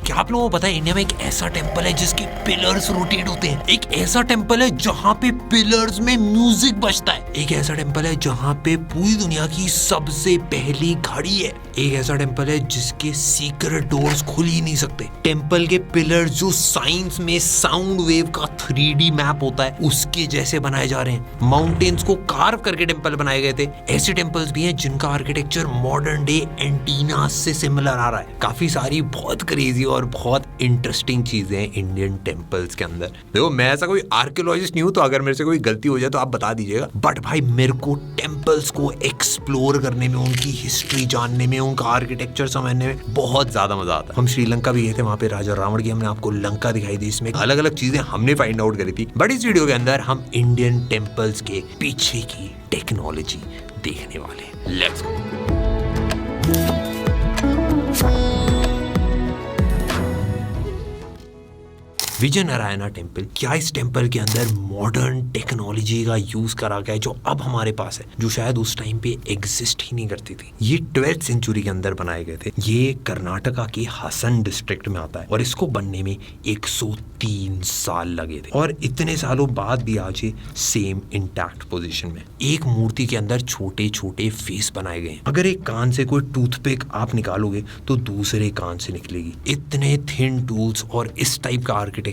क्या आप लोगों को पता है इंडिया में एक ऐसा टेम्पल है जिसके पिलर्स रोटेट होते हैं? एक ऐसा टेम्पल है जहाँ पे पिलर्स में म्यूजिक बजता है। एक ऐसा टेम्पल है जहाँ पे पूरी दुनिया की सबसे पहली घड़ी है। एक ऐसा टेम्पल है जिसके सीक्रेट डोर्स खुल ही नहीं सकते। टेम्पल के पिलर्स जो साइंस में साउंड वेव का 3D मैप होता है उसके जैसे बनाए जा रहे हैं। माउंटेन्स को कार्व करके टेम्पल बनाए गए थे। ऐसे टेम्पल्स भी हैं जिनका आर्किटेक्चर मॉडर्न डे एंटीनास से सिमिलर आ रहा है। काफी सारी बहुत क्रेजी और बहुत इंटरेस्टिंग चीजें हैं इंडियन टेम्पल्स के अंदर। देखो मैं ऐसा कोई आर्कियोलॉजिस्ट नहीं हूँ, तो अगर मेरे से कोई गलती हो जाए तो आप बता दीजिएगा। बट भाई मेरे को टेम्पल्स को एक्सप्लोर करने में, उनकी हिस्ट्री जानने में, उनका आर्किटेक्चर समझने में बहुत ज्यादा मजा आता है। हम श्रीलंका भी गए थे, वहाँ पे राजा रावण की हमने आपको लंका दिखाई दी। इसमें अलग अलग चीजें हमने फाइंड आउट करी थी। बट इस वीडियो के अंदर हम इंडियन टेम्पल्स के पीछे की टेक्नोलॉजी देखने वाले। Let's go. Vijay Narayana temple, क्या इस टेम्पल के अंदर मॉडर्न टेक्नोलॉजी का यूज करा गया है जो अब हमारे पास है, जो शायद उस टाइम पे एग्जिस्ट ही नहीं करती थी। ये 12th सेंचुरी के अंदर बनाए गए थे। ये कर्नाटका के हसन डिस्ट्रिक्ट में आता है और इसको बनने में 103 साल लगे थे। और इतने सालों बाद भी आज ये सेम इंटैक्ट पोजीशन में। एक मूर्ति के अंदर छोटे छोटे फेस बनाए गए हैं। अगर एक कान से कोई टूथपिक आप निकालोगे तो दूसरे कान से निकलेगी। इतने थिन टूल्स और इस टाइप का आर्किटेक्चर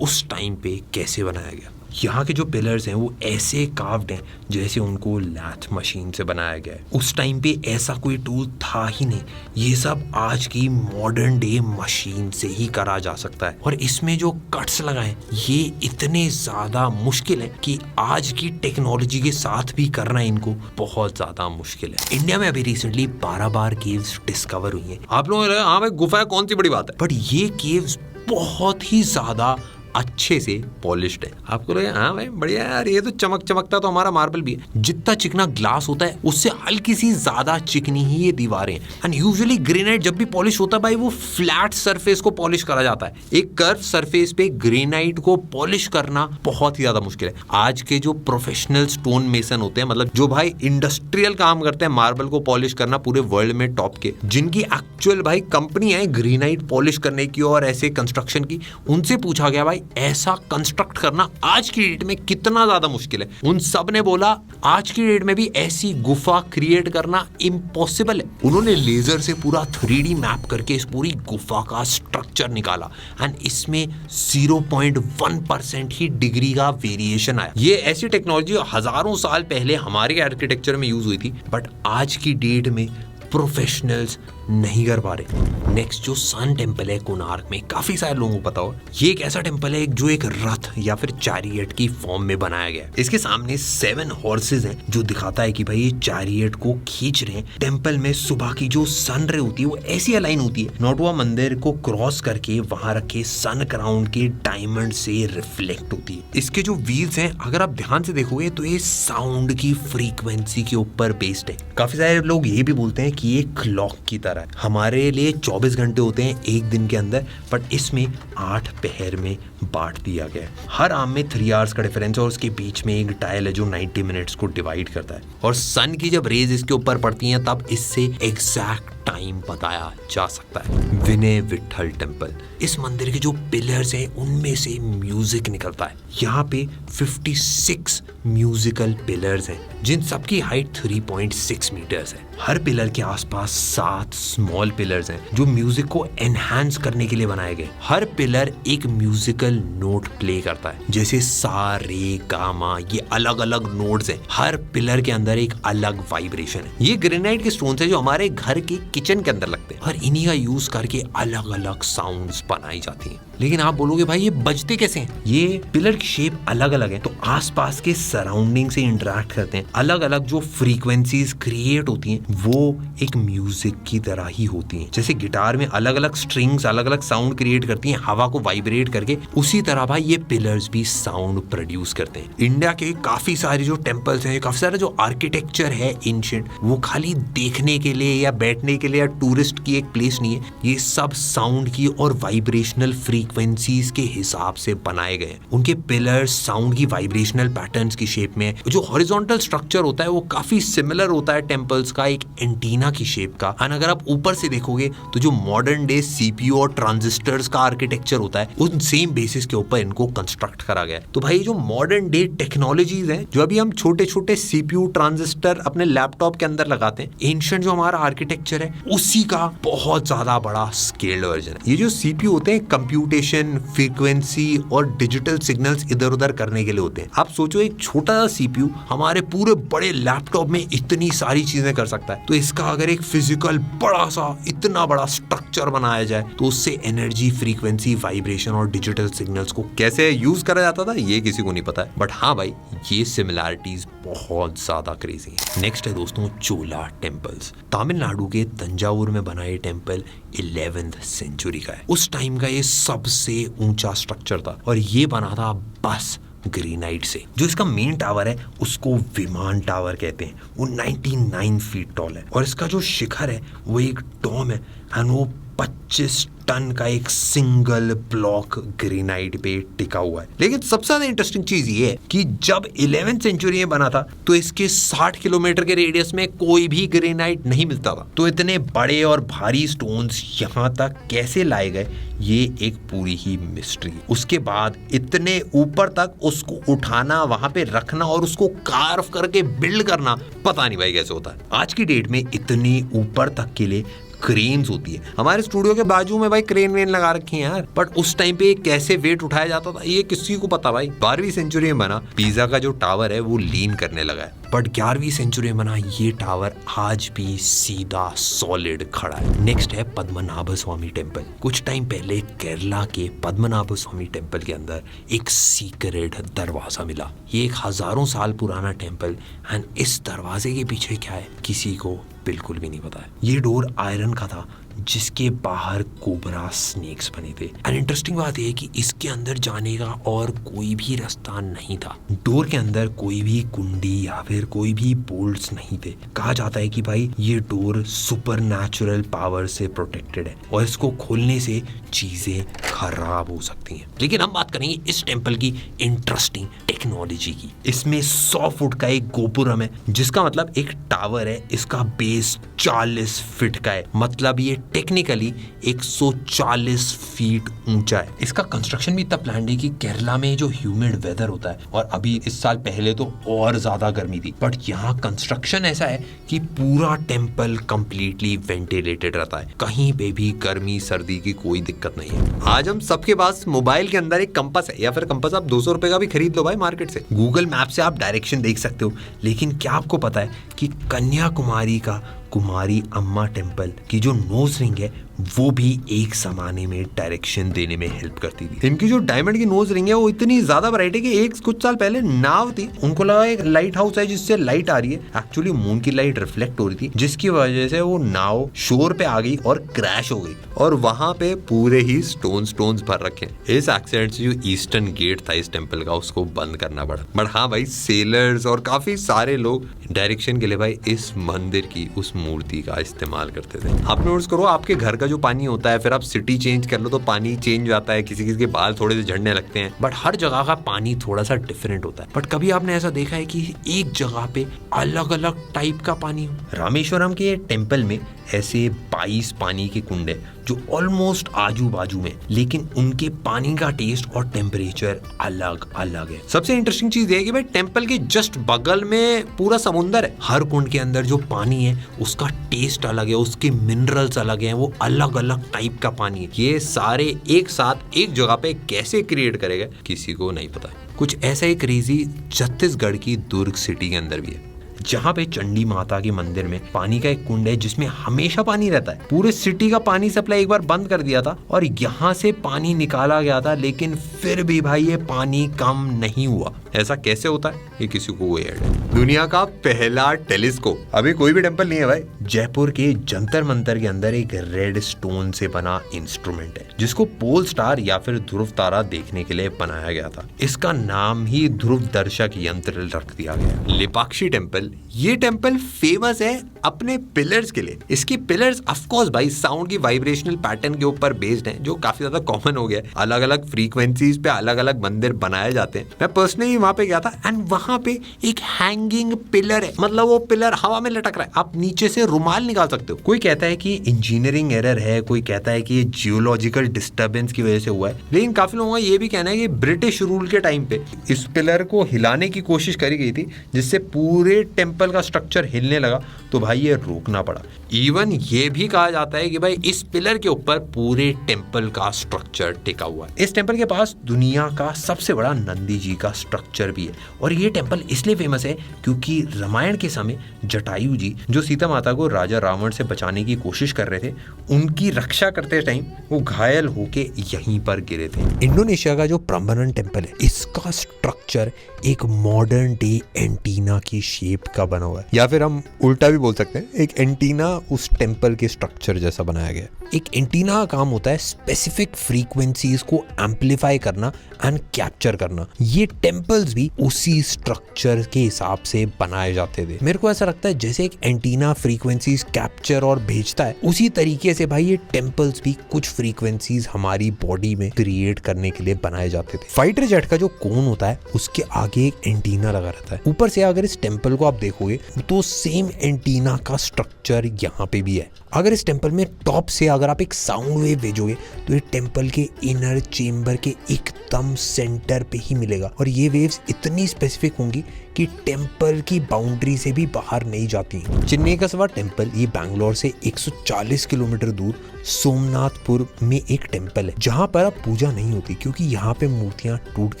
उस टाइम पे कैसे बनाया गया? यहाँ के जो पिलर्स हैं वो ऐसे कार्व्ड हैं जैसे उनको लैथ मशीन से बनाया गया है। उस टाइम पे ऐसा कोई टूल था ही नहीं। ये सब आज की मॉडर्न डे मशीन से ही करा जा सकता है। और इसमें जो कट्स लगाए ये इतने ज्यादा मुश्किल है कि आज की टेक्नोलॉजी के साथ भी करना इनको बहुत ज्यादा मुश्किल है। इंडिया में अभी रिसेंटली 12 बार केव्स डिस्कवर हुई है। आप लोगों को लगा हाँ भाई गुफा कौन सी बड़ी बात है, बट ये केव्स बहुत ही ज्यादा अच्छे से पॉलिश्ड है। आपको लगे हाँ भाई बढ़िया यार, ये तो चमकता तो हमारा मार्बल भी है। जितना चिकना ग्लास होता है उससे हल्की सी ज्यादा चिकनी ही ये दीवारें हैं। एंड यूजुअली ग्रेनाइट जब भी पॉलिश होता है भाई वो फ्लैट सरफेस को पॉलिश करा जाता है। एक कर्व सरफेस पे ग्रेनाइट को पॉलिश करना बहुत ही ज्यादा मुश्किल है। आज के जो प्रोफेशनल स्टोन मेसन होते हैं, मतलब जो भाई इंडस्ट्रियल काम करते हैं मार्बल को पॉलिश करना पूरे वर्ल्ड में टॉप के, जिनकी एक्चुअल भाई कंपनी है ग्रेनाइट पॉलिश करने की और ऐसे कंस्ट्रक्शन की, उनसे पूछा गया भाई ऐसा कंस्ट्रक्ट करना आज की डेट में कितना ज्यादा मुश्किल है। उन सब ने बोला आज की डेट में भी ऐसी गुफा क्रिएट करना इम्पॉसिबल है। उन्होंने लेजर से पूरा 3D मैप करके इस पूरी गुफा का स्ट्रक्चर निकाला एंड इसमें 0.1% ही डिग्री का वेरिएशन आया। ये ऐसी टेक्नोलॉजी हजारों साल पहले हमारे आर्किटेक्चर में यूज हुई थी, बट आज की डेट में प्रोफेशनल्स नहीं कर पा रहे। नेक्स्ट जो सन टेम्पल है कोणार्क में, काफी सारे लोगों को पता हो, ये एक ऐसा टेम्पल है जो एक रथ या फिर चैरियट की फॉर्म में बनाया गया है। इसके सामने 7 हॉर्सेस हैं जो दिखाता है कि भाई ये चैरियट को खींच रहे हैं। टेम्पल में सुबह की जो सन रे होती है वो ऐसी अलाइन होती है, नोटवा मंदिर को क्रॉस करके वहां रखे सन क्राउन के डायमंड से रिफ्लेक्ट होती है। इसके जो व्हील्स हैं अगर आप ध्यान से देखोगे तो ये साउंड की फ्रीक्वेंसी के ऊपर बेस्ड है। काफी सारे लोग ये भी बोलते हैं कि ये क्लॉक की तरह है। हमारे लिए 24 घंटे होते हैं एक दिन के अंदर, बट इसमें 8 पहर में बांट दिया गया है। हर आर्म में 3 आवर्स का डिफरेंस है और उसके बीच में एक डायल है जो 90 मिनट्स को डिवाइड करता है। और सन की जब रेज इसके ऊपर पड़ती हैं तब इससे एग्जैक्ट टाइम बताया जा सकता है। विनय विठल टेम्पल, इस मंदिर के जो पिलर्स हैं उनमें से म्यूजिक निकलता है। यहाँ पे 56 म्यूजिकल पिलर्स हैं जिन सबकी हाइट 3.6 मीटर्स है। हर पिलर के आसपास 7 स्मॉल पिलर्स हैं जो म्यूजिक को एनहांस करने के लिए बनाए गए। हर पिलर एक म्यूजिकल नोट प्ले करता है, जैसे सा रे गा मा, ये अलग अलग नोट्स हैं। हर पिलर के अंदर एक अलग वाइब्रेशन है। ये ग्रेनाइट के स्टोन्स है जो हमारे घर के किचन के अंदर लगते हैं और इन्हीं का यूज करके अलग अलग साउंड्स बनाई जाती हैं। लेकिन आप बोलोगे भाई ये बजते कैसे हैं? ये पिलर की शेप अलग अलग है तो आसपास के सराउंडिंग से इंटरेक्ट करते हैं। अलग अलग जो फ्रीक्वेंसीज क्रिएट होती हैं वो एक म्यूजिक की तरह ही होती हैं। जैसे गिटार में अलग अलग स्ट्रिंग्स अलग अलग साउंड क्रिएट करती हैं हवा को वाइब्रेट करके, उसी तरह भाई ये पिलर्स भी साउंड प्रोड्यूस करते हैं। इंडिया के काफी सारे जो टेम्पल्स हैं, काफी सारा जो आर्किटेक्चर है एंशिएंट, वो खाली देखने के लिए या बैठने के लिए या टूरिस्ट की एक प्लेस नहीं है, ये सब साउंड की और वाइब्रेशनल फ्रीक्वेंसीज के हिसाब से बनाए गए हैं। उनके पिलर्स साउंड की वाइब्रेशनल पैटर्न्स की शेप में, जो हॉरिजॉन्टल स्ट्रक्चर होता है वो काफी सिमिलर होता है टेम्पल्स का, एक एंटीना की शेप का। और अगर आप ऊपर से देखोगे तो जो मॉडर्न डे सीपीयू और ट्रांजिस्टर्स का आर्किटेक्चर होता है उन सेम बेसिस के ऊपर इनको कंस्ट्रक्ट करा गया है। तो भाई जो मॉडर्न डे टेक्नोलॉजीज हैं, जो अभी हम छोटे छोटे सीपीयू ट्रांजिस्टर अपने लैपटॉप के अंदर लगाते हैं, एंशिएंट जो हमारा आर्किटेक्चर है उसी का बहुत ज्यादा बड़ा स्केल्ड वर्जन है। ये जो सीपीयू होते हैं कंप्यूटेशन, फ्रीक्वेंसी और डिजिटल सिग्नल्स इधर उधर करने के लिए होते हैं। आप सोचो एक छोटा सा सीपीयू हमारे पूरे बड़े लैपटॉप में इतनी सारी चीजें कर सकता है, तो इसका अगर एक फिजिकल बड़ा सा इतना बड़ा स्ट्रक्चर बनाया जाए तो उससे एनर्जी, फ्रीक्वेंसी, वाइब्रेशन और डिजिटल सिग्नल्स को कैसे यूज करा जाता था ये किसी को नहीं पता है। बट हाँ भाई, ये सिमिलैरिटीज बहुत ज्यादा क्रेजी है। नेक्स्ट है दोस्तों चोला टेम्पल्स। तमिलनाडु के तंजावुर में बना ये टेम्पल 11th सेंचुरी का है। उस टाइम का ये सबसे ऊंचा स्ट्रक्चर था और ये बना था बस ग्रेनाइट से। जो इसका मेन टावर है उसको विमान टावर कहते हैं। वो 99 फीट टॉल है और इसका जो शिखर है वो एक डोम है एंड वो 25 टन का एक सिंगल ब्लॉक ग्रेनाइट पे टिका हुआ है। लेकिन सबसे ज्यादा इंटरेस्टिंग चीज ये है कि जब 11th सेंचुरी में बना था तो इसके 60 किलोमीटर के रेडियस में कोई भी ग्रेनाइट नहीं मिलता था। तो इतने बड़े और भारी स्टोन्स यहाँ तक कैसे लाए गए ये एक पूरी ही मिस्ट्री है। उसके बाद इतने ऊपर तक उसको उठाना, वहां पे रखना और उसको कार्व करके बिल्ड करना, पता नहीं भाई कैसे होता है। आज की डेट में इतनी ऊपर तक के लिए क्रेन्स होती है। हमारे स्टूडियो के बाजू में भाई क्रेन वेन लगा रखी है यार, बट उस टाइम पे कैसे वेट उठाया जाता था ये किसी को पता भाई। 12वीं सेंचुरी में बना पिज़ा का जो टावर है वो लीन करने लगा है, बट 11वीं सेंचुरी में बना ये टावर आज भी सीधा सॉलिड खड़ा है। नेक्स्ट है पद्मनाभ स्वामी टेम्पल। कुछ टाइम पहले केरला के पद्मनाभ स्वामी टेम्पल के अंदर एक सीक्रेट दरवाजा मिला। ये एक हजारों साल पुराना टेम्पल एंड इस दरवाजे के पीछे क्या है किसी को बिल्कुल भी नहीं पता है। ये डोर आयरन का था जिसके बाहर कोबरा स्नेक्स बने थे। एंड इंटरेस्टिंग बात यह है कि इसके अंदर जाने का और कोई भी रास्ता नहीं था। डोर के अंदर कोई भी कुंडी या फिर कोई भी बोल्ट्स नहीं थे। कहा जाता है कि भाई ये डोर सुपरनैचुरल पावर से प्रोटेक्टेड है और इसको खोलने से चीजें खराब हो सकती हैं। लेकिन हम बात करेंगे इस टेम्पल की इंटरेस्टिंग टेक्नोलॉजी की। इसमें 100 फुट का एक गोपुरम है, जिसका मतलब एक टावर है। इसका बेस 40 फीट का है, मतलब ये टेक्निकली 140 फीट ऊंचा है। इसका कंस्ट्रक्शन भी इतना प्लान्ड है कि केरला में जो ह्यूमिड वेदर होता है, और अभी इस साल पहले तो और ज्यादा गर्मी थी, बट यहाँ कंस्ट्रक्शन ऐसा है कि पूरा टेम्पल कंप्लीटली वेंटिलेटेड रहता है। कहीं पे भी गर्मी सर्दी की कोई दिक्कत नहीं है। आज हम सबके पास मोबाइल के अंदर एक कंपास है, या फिर कंपास आप 200 रुपए का भी खरीद लो भाई मार्केट से। गूगल मैप से आप डायरेक्शन देख सकते हो। लेकिन क्या आपको पता है कि कन्याकुमारी का कुमारी अम्मा टेम्पल की जो नोज रिंग है वो भी एक जमाने में डायरेक्शन देने में हेल्प करती थी। इनकी जो डायमंड की नोज रिंग है वो इतनी ज्यादा ब्राइट है कि एक कुछ साल पहले नाव थी, उनको लगा एक लाइट हाउस है जिससे लाइट आ रही है। एक्चुअली मून की लाइट रिफ्लेक्ट हो रही थी, जिसकी वजह से वो नाव शोर पे आ गई और क्रैश हो गई, और वहां पे पूरे ही स्टोन्स भर रखे। इस एक्सीडेंट से जो ईस्टर्न गेट था इस टेम्पल का उसको बंद करना पड़ा। बट हाँ भाई, सेलर्स और काफी सारे लोग डायरेक्शन के लिए भाई इस मंदिर की उस मूर्ति का इस्तेमाल करते थे। आप नोटिस करो, आपके घर का जो पानी होता है, फिर आप सिटी चेंज कर लो तो पानी चेंज आता है, किसी किसी के बाल थोड़े से झड़ने लगते हैं, बट हर जगह का पानी थोड़ा सा डिफरेंट होता है। बट कभी आपने ऐसा देखा है कि एक जगह पे अलग अलग टाइप का पानी हो? रामेश्वरम के टेम्पल में ऐसे 22 पानी के कुंड है जो ऑलमोस्ट आजू बाजू में, लेकिन उनके पानी का टेस्ट और टेम्परेचर अलग अलग है। सबसे इंटरेस्टिंग चीज ये है कि भाई टेम्पल के जस्ट बगल में पूरा समुंदर है। हर कुंड के अंदर जो पानी है उसका टेस्ट अलग है, उसके मिनरल्स अलग हैं, वो अलग अलग टाइप का पानी है। ये सारे एक साथ एक जगह पे कैसे क्रिएट करेगा किसी को नहीं पता। कुछ ऐसा ही क्रेजी छत्तीसगढ़ की दुर्ग सिटी के अंदर भी है, जहाँ पे चंडी माता के मंदिर में पानी का एक कुंड है जिसमें हमेशा पानी रहता है। पूरे सिटी का पानी सप्लाई एक बार बंद कर दिया था और यहाँ से पानी निकाला गया था, लेकिन फिर भी भाई ये पानी कम नहीं हुआ। ऐसा कैसे होता है ये किसी को कोई आइडिया नहीं। दुनिया का पहला टेलीस्कोप अभी कोई भी टेम्पल नहीं है भाई। जयपुर के जंतर मंतर के अंदर एक रेड स्टोन से बना इंस्ट्रूमेंट है जिसको पोल स्टार या फिर ध्रुव तारा देखने के लिए बनाया गया था। इसका नाम ही ध्रुव दर्शक यंत्र रख दिया गया। लेपाक्षी टेम्पल, ये टेम्पल फेमस है अपने पिलर्स के लिए। इसकी पिलर्स ऑफ कोर्स भाई साउंड की वाइब्रेशनल पैटर्न के ऊपर बेस्ड हैं, जो काफी ज्यादा कॉमन हो गया है। अलग अलग फ्रीक्वेंसीज पे अलग अलग मंदिर बनाए जाते हैं। मैं पर्सनली वहां पे गया था एंड वहां पे एक हैंगिंग पिलर है, मतलब वो पिलर हवा में लटक रहा है, आप नीचे से रुमाल निकाल सकते हो। कोई कहता है कि इंजीनियरिंग एरर है, कोई कहता है कि ये जियोलॉजिकल डिस्टर्बेंस की वजह से हुआ है, लेकिन काफी लोगों का ये भी कहना है कि ब्रिटिश रूल के टाइम पे इस पिलर को हिलाने की कोशिश करी गई थी, जिससे पूरे टेम्पल का स्ट्रक्चर हिलने लगा, तो भाई ये रोकना पड़ा। इवन ये भी कहा जाता है कि भाई इस पिलर के ऊपर पूरे टेम्पल का स्ट्रक्चर टिका हुआ है। इस टेम्पल के पास दुनिया का सबसे बड़ा नंदी जी का स्ट्रक्चर भी है, और ये टेम्पल इसलिए फेमस है क्योंकि रामायण के समय जटायु जी, जो सीता माता को राजा रावण से बचाने की कोशिश कर रहे थे, उनकी रक्षा करते टाइम वो घायल होके यहीं पर गिरे थे। इंडोनेशिया का जो प्रम्बरन टेम्पल है, इसका स्ट्रक्चर एक मॉडर्न डे एंटीना की शेप का बना हुआ है, या फिर हम उल्टा भी बोल सकते हैं, एक एंटीना उस टेम्पल के स्ट्रक्चर जैसा बनाया गया है। एक एंटीना का काम होता है स्पेसिफिक फ्रीक्वेंसीज को एम्पलीफाई करना एंड कैप्चर करना। ये टेम्पल्स भी उसी स्ट्रक्चर के हिसाब से बनाए जाते थे। मेरे को ऐसा लगता है जैसे एक एंटीना फ्रीक्वेंसीज कैप्चर और भेजता है, उसी तरीके से भाई ये टेम्पल्स भी कुछ फ्रीक्वेंसीज हमारी बॉडी में क्रिएट करने के लिए बनाए जाते थे। फाइटर जेट का जो कोन होता है उसके आगे एक एंटीना लगा रहता है। ऊपर से अगर इस टेम्पल को आप देखोगे तो सेम एंटीना का स्ट्रक्चर यहाँ पे भी है। अगर इस टेम्पल में टॉप से अगर आप एक साउंड वेव भेजोगे तो ये टेम्पल के इनर चेम्बर के एकदम सेंटर पे ही मिलेगा, और ये वेव्स इतनी स्पेसिफिक होंगी कि टेम्पल की बाउंड्री से भी बाहर नहीं जाती। चिन्नेकसवा टेम्पल ये बैंगलोर से 140 किलोमीटर दूर सोमनाथपुर में एक टेम्पल है, जहाँ पर अब पूजा नहीं होती क्योंकि यहाँ पे मूर्तियाँ टूट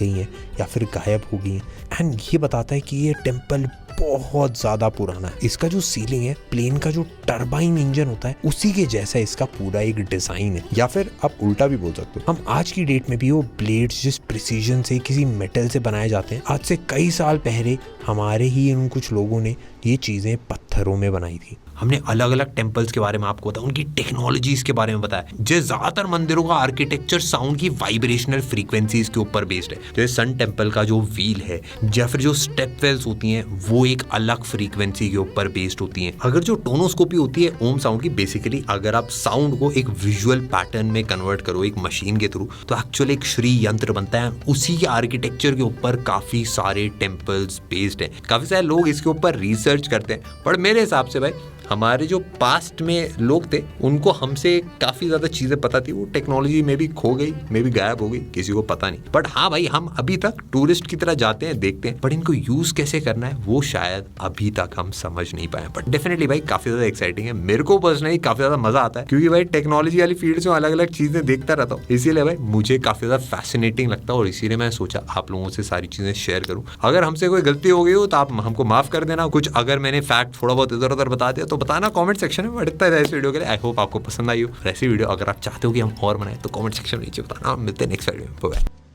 गई हैं या फिर गायब हो गई हैं। एंड ये बताता है कि ये टेम्पल बहुत ज्यादा पुराना है। इसका जो सीलिंग है, प्लेन का जो टरबाइन इंजन होता है, उसी के जैसा इसका पूरा एक डिजाइन है, या फिर आप उल्टा भी बोल सकते हो। हम आज की डेट में भी वो ब्लेड्स जिस प्रिसीजन से किसी मेटल से बनाए जाते हैं, आज से कई साल पहले हमारे ही उन कुछ लोगों ने ये चीजें पत्थरों में बनाई थी। हमने अलग अलग टेम्पल्स के बारे में आपको बताया, उनकी टेक्नोलॉजीज के बारे में बताया। जैसे ज्यादातर मंदिरों का आर्किटेक्चर साउंड की वाइब्रेशनल फ्रीक्वेंसीज के ऊपर बेस्ड है। जैसे सन टेम्पल का जो व्हील है या फिर जो स्टेप वेल्स होती हैं, वो एक अलग फ्रीक्वेंसी के ऊपर बेस्ड होती हैं। अगर जो टोनोस्कोपी होती है ओम साउंड की, बेसिकली अगर आप साउंड को एक विजुअल पैटर्न में कन्वर्ट करो एक मशीन के थ्रू, तो एक्चुअली एक श्री यंत्र बनता है। उसी के आर्किटेक्चर के ऊपर काफी सारे टेम्पल्स बेस्ड हैं। काफी सारे लोग इसके ऊपर रिसर्च करते हैं, पर मेरे हिसाब से भाई हमारे जो पास्ट में लोग थे उनको हमसे काफ़ी ज़्यादा चीज़ें पता थी, वो टेक्नोलॉजी में भी खो गई, में भी गायब हो गई, किसी को पता नहीं। बट हाँ भाई, हम अभी तक टूरिस्ट की तरह जाते हैं, देखते हैं, बट इनको यूज़ कैसे करना है वो शायद अभी तक हम समझ नहीं पाए। बट डेफिनेटली भाई काफ़ी ज़्यादा एक्साइटिंग है। मेरे को पर्सनली काफ़ी ज़्यादा मज़ा आता है क्योंकि भाई टेक्नोलॉजी वाली फील्ड से अलग अलग चीज़ें देखता रहता हूँ, इसीलिए भाई मुझे काफ़ी ज़्यादा फैसिनेटिंग लगता है, और इसीलिए मैं सोचा आप लोगों से सारी चीज़ें शेयर करूँ। अगर हमसे कोई गलती हो गई हो तो आप हमको माफ़ कर देना। कुछ अगर मैंने फैक्ट थोड़ा बहुत इधर उधर बता दिया तो बताना कमेंट सेक्शन में। बढ़ता है इस वीडियो के लिए। आई होप आपको पसंद आई हो। ऐसी वीडियो अगर आप चाहते हो कि हम और बनाए तो कमेंट सेक्शन में नीचे बताना। मिलते हैं नेक्स्ट वीडियो में। बाय।